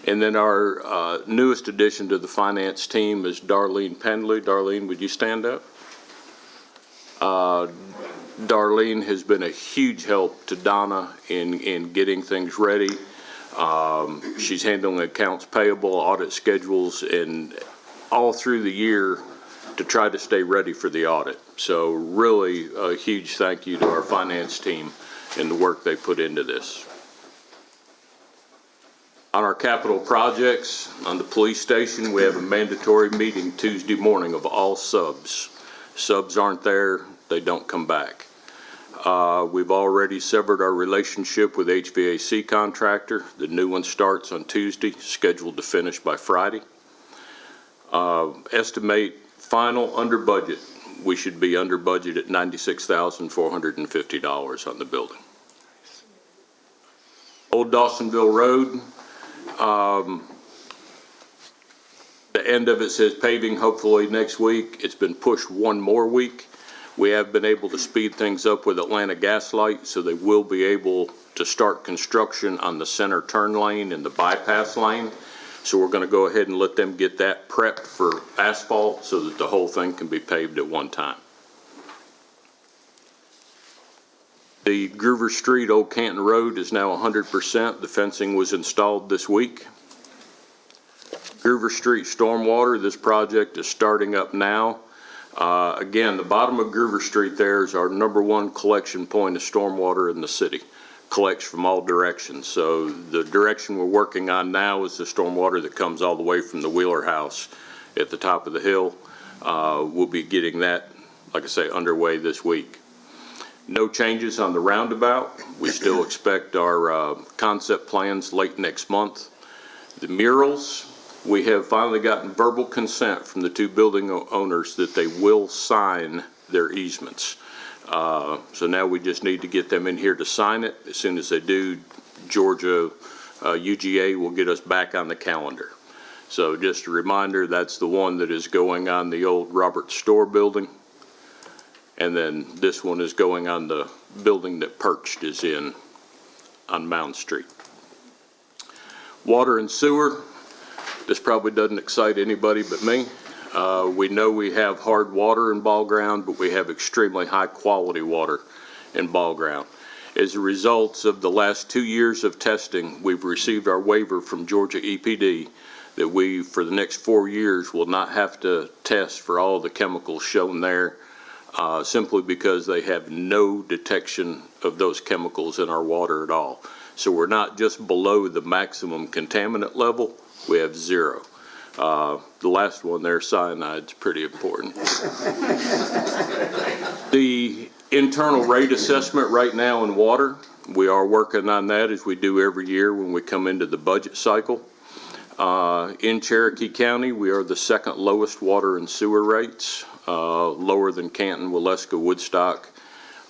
And then our newest addition to the finance team is Darlene Pendley. Darlene, would you stand up? Darlene has been a huge help to Donna in getting things ready. She's handling accounts payable, audit schedules, and all through the year to try to stay ready for the audit. So really a huge thank you to our finance team and the work they put into this. On our capital projects, on the police station, we have a mandatory meeting Tuesday morning of all subs. Subs aren't there, they don't come back. We've already severed our relationship with HVAC contractor. The new one starts on Tuesday, scheduled to finish by Friday. Estimate final under budget. We should be under budget at $96,450 on the building. Old Dawsonville Road. The end of it says paving hopefully next week. It's been pushed one more week. We have been able to speed things up with Atlanta Gas Light, so they will be able to start construction on the center turn lane and the bypass lane. So we're going to go ahead and let them get that prepped for asphalt so that the whole thing can be paved at one time. The Groover Street, Old Canton Road is now 100%. The fencing was installed this week. Groover Street Stormwater, this project is starting up now. Again, the bottom of Groover Street there is our #1 collection point of stormwater in the city. Collects from all directions. So the direction we're working on now is the stormwater that comes all the way from the Wheeler House at the top of the hill. We'll be getting that, like I say, underway this week. No changes on the roundabout. We still expect our concept plans late next month. The murals, we have finally gotten verbal consent from the two building owners that they will sign their easements. So now we just need to get them in here to sign it. As soon as they do, Georgia UGA will get us back on the calendar. So just a reminder, that's the one that is going on the old Robert Store building. And then this one is going on the building that Perched is in on Mound Street. Water and sewer, this probably doesn't excite anybody but me. We know we have hard water in Ball Ground, but we have extremely high-quality water in Ball Ground. As a result of the last 2 years of testing, we've received our waiver from Georgia EPD that we, for the next 4 years, will not have to test for all the chemicals shown there, simply because they have no detection of those chemicals in our water at all. So we're not just below the maximum contaminant level, we have zero. The last one there, cyanide's pretty important. The internal rate assessment right now in water, we are working on that as we do every year when we come into the budget cycle. In Cherokee County, we are the second lowest water and sewer rates, lower than Canton, Waleska, Woodstock,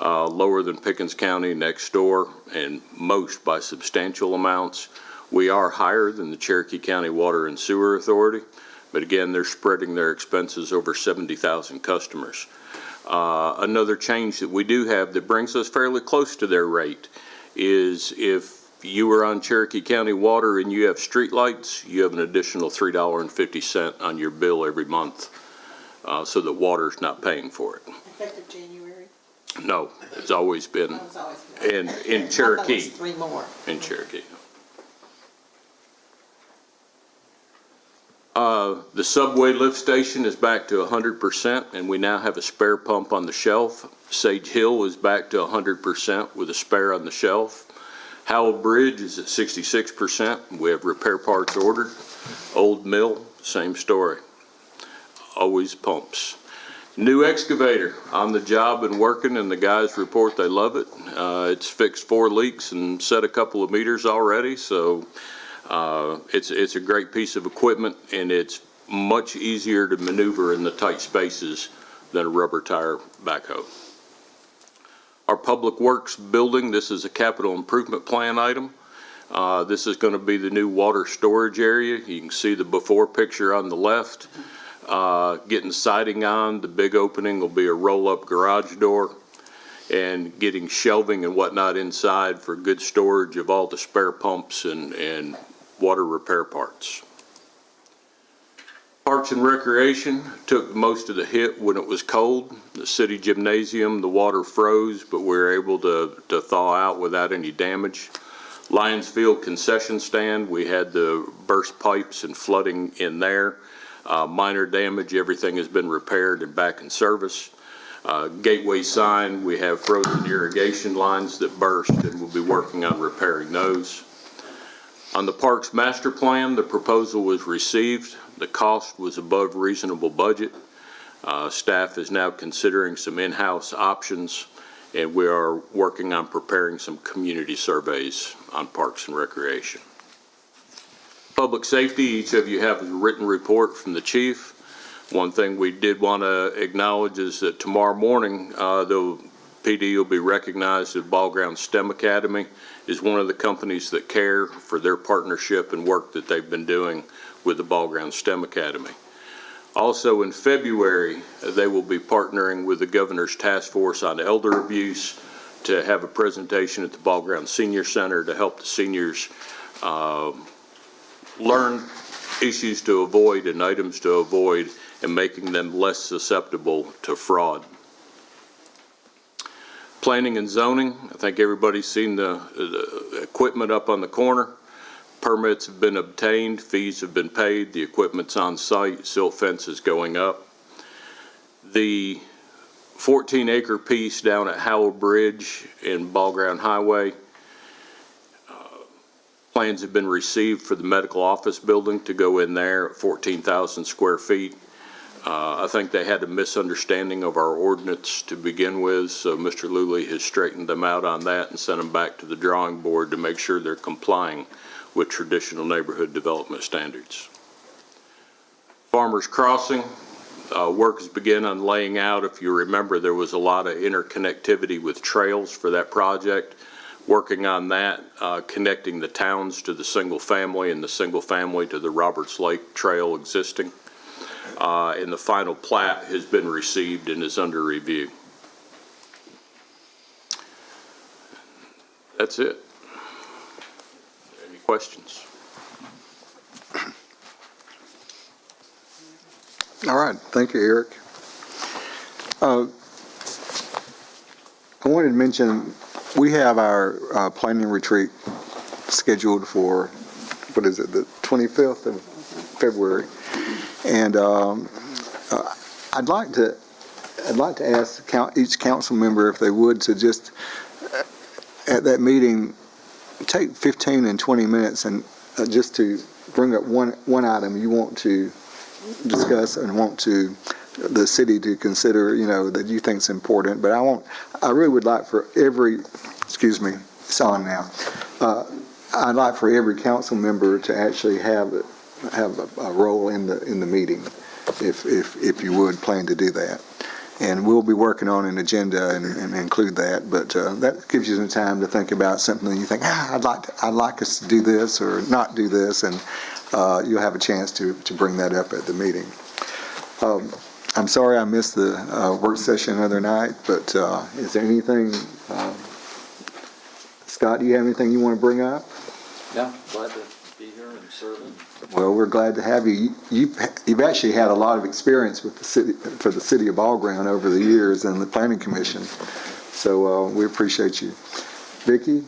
lower than Pickens County next door, and most by substantial amounts. We are higher than the Cherokee County Water and Sewer Authority, but again, they're spreading their expenses over 70,000 customers. Another change that we do have that brings us fairly close to their rate is if you are on Cherokee County Water and you have street lights, you have an additional $3.50 on your bill every month, so that water's not paying for it. Effective January? No, it's always been Oh, it's always been. in Cherokee. I thought it was 3 more. In Cherokee. The subway lift station is back to 100%, and we now have a spare pump on the shelf. Sage Hill is back to 100% with a spare on the shelf. Howell Bridge is at 66%. We have repair parts ordered. Old Mill, same story. Always pumps. New excavator on the job and working, and the guys report they love it. It's fixed 4 leaks and set a couple of meters already, so it's a great piece of equipment, and it's much easier to maneuver in the tight spaces than a rubber tire backhoe. Our Public Works building, this is a capital improvement plan item. This is going to be the new water storage area. You can see the before picture on the left. Getting siding on, the big opening will be a roll-up garage door, and getting shelving and whatnot inside for good storage of all the spare pumps and water repair parts. Parks and Recreation took most of the hit when it was cold. The city gymnasium, the water froze, but we were able to thaw out without any damage. Lions Field concession stand, we had the burst pipes and flooding in there. Minor damage, everything has been repaired and back in service. Gateway sign, we have frozen irrigation lines that burst, and we'll be working on repairing those. On the Parks Master Plan, the proposal was received. The cost was above reasonable budget. Staff is now considering some in-house options, and we are working on preparing some community surveys on Parks and Recreation. Public safety, each of you have a written report from the chief. One thing we did want to acknowledge is that tomorrow morning, the PD will be recognized at Ball Ground STEM Academy is one of the companies that care for their partnership and work that they've been doing with the Ball Ground STEM Academy. Also in February, they will be partnering with the Governor's Task Force on Elder Abuse to have a presentation at the Ball Ground Senior Center to help the seniors learn issues to avoid and items to avoid, and making them less susceptible to fraud. Planning and zoning, I think everybody's seen the equipment up on the corner. Permits have been obtained, fees have been paid, the equipment's on site, silt fence is going up. The 14-acre piece down at Howell Bridge in Ball Ground Highway, plans have been received for the medical office building to go in there at 14,000 square feet. I think they had a misunderstanding of our ordinance to begin with, so Mr. Luley has straightened them out on that and sent them back to the drawing board to make sure they're complying with traditional neighborhood development standards. Farmers Crossing, work has begun on laying out. If you remember, there was a lot of interconnectivity with trails for that project. Working on that, connecting the towns to the single family and the single family to the Roberts Lake Trail existing. And the final plat has been received and is under review. That's it. Any questions? All right, thank you, Eric. I wanted to mention, we have our planning retreat scheduled for, what is it, the 25th of February. And I'd like to ask each council member if they would to just, at that meeting, take 15 and 20 minutes and just to bring up one item you want to discuss and want to the city to consider, that you think is important. But I really would like for every, excuse me, it's on now. I'd like for every council member to actually have a role in the meeting, if you would plan to do that. And we'll be working on an agenda and include that, but that gives you some time to think about something that you think, I'd like us to do this or not do this, and you'll have a chance to bring that up at the meeting. I'm sorry I missed the work session the other night, but is there anything, Scott, do you have anything you want to bring up? Yeah, glad to be here and serving. Well, we're glad to have you. You've actually had a lot of experience with the city, for the city of Ball Ground over the years and the planning commission. So we appreciate you. Vicki,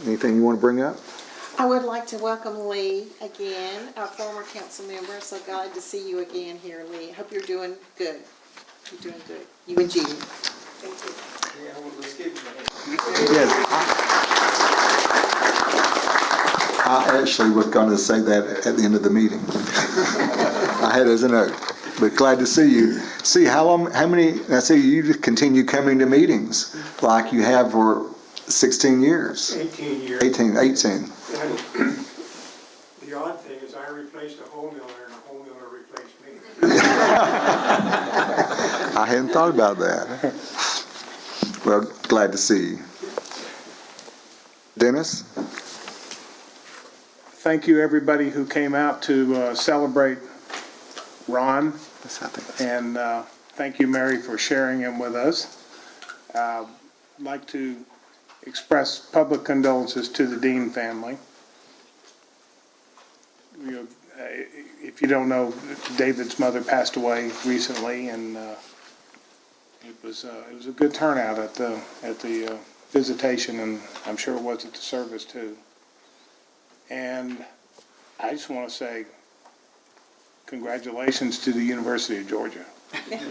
anything you want to bring up? I would like to welcome Lee again, our former council member. So glad to see you again here, Lee. Hope you're doing good. You're doing good. You and Judy. Yeah, well, let's give him a hand. Yes. I actually was going to say that at the end of the meeting. I had it as a note, but glad to see you. See, how many, I see you just continue coming to meetings like you have for 16 years. 18 years. 18. And the odd thing is I replaced a whole miller and a whole miller replaced me. I hadn't thought about that. Well, glad to see you. Dennis? Thank you, everybody who came out to celebrate Ron. And thank you, Mary, for sharing him with us. I'd like to express public condolences to the Dean family. If you don't know, David's mother passed away recently, and it was a good turnout at the visitation, and I'm sure it was at the service too. And I just want to say congratulations to the University of Georgia.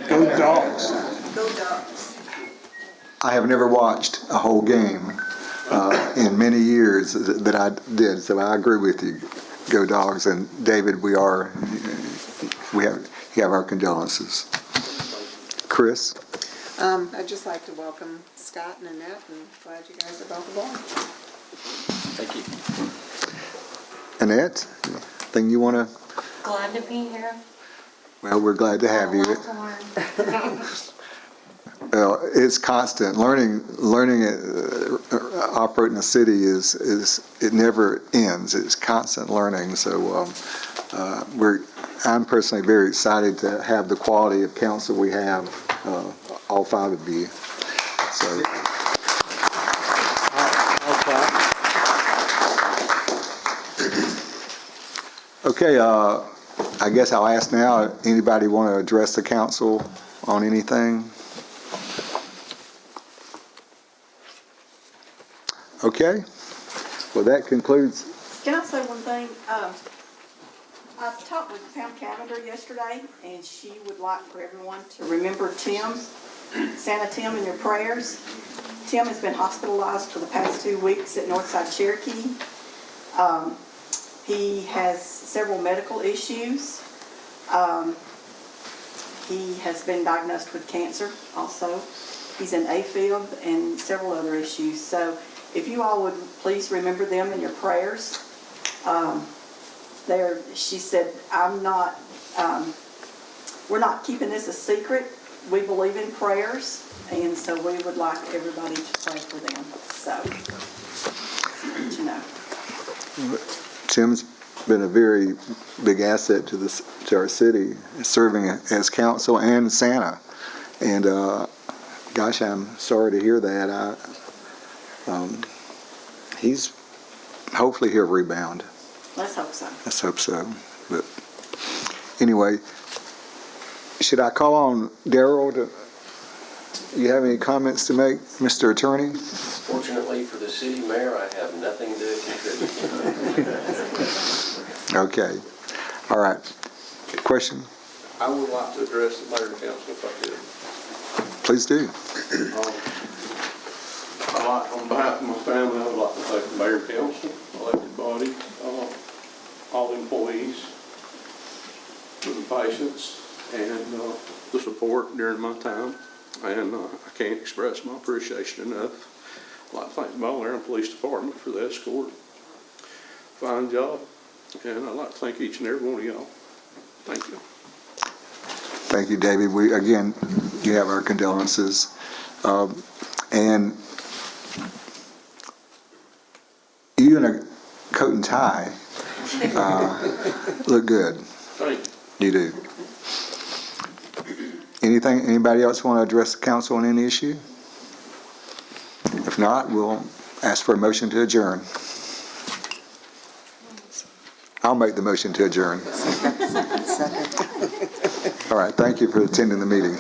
Go Dogs. Go Dogs. I have never watched a whole game in many years that I did, so I agree with you. Go Dogs. And David, we have our condolences. Chris? I'd just like to welcome Scott and Annette, and glad you guys are both aboard. Thank you. Annette, anything you want to? Glad to be here. Well, we're glad to have you. A lot to learn. Well, it's constant. Learning operating a city it never ends. It's constant learning. So I'm personally very excited to have the quality of council we have, all five of you. So. Okay, I guess I'll ask now, anybody want to address the council on anything? Okay, well, that concludes. Can I say one thing? I talked with Pam Cavender yesterday, and she would like for everyone to remember Tim, Santa Tim, in your prayers. Tim has been hospitalized for the past 2 weeks at Northside Cherokee. He has several medical issues. He has been diagnosed with cancer also. He's in AFib and several other issues. So if you all would please remember them in your prayers. She said, we're not keeping this a secret. We believe in prayers, and so we would like everybody to pray for them. So, you know. Tim's been a very big asset to our city, serving as council and Santa. And gosh, I'm sorry to hear that. Hopefully he'll rebound. Let's hope so. Let's hope so. But anyway, should I call on Daryl to, you have any comments to make, Mr. Attorney? Fortunately for the city mayor, I have nothing to contribute. Okay, all right. Question? I would like to address the mayor and council if I could. Please do. On behalf of my family, I would like to thank the mayor and council, elected body, all employees for the patience and the support during my time. And I can't express my appreciation enough. I'd like to thank the Bel Air Police Department for the escort. Fine job. And I'd like to thank each and every one of y'all. Thank you. Thank you, David. We, again, you have our condolences. And you in a coat and tie look good. Thank you. You do. Anything, anybody else want to address the council on any issue? If not, we'll ask for a motion to adjourn. I'll make the motion to adjourn. All right, thank you for attending the meeting.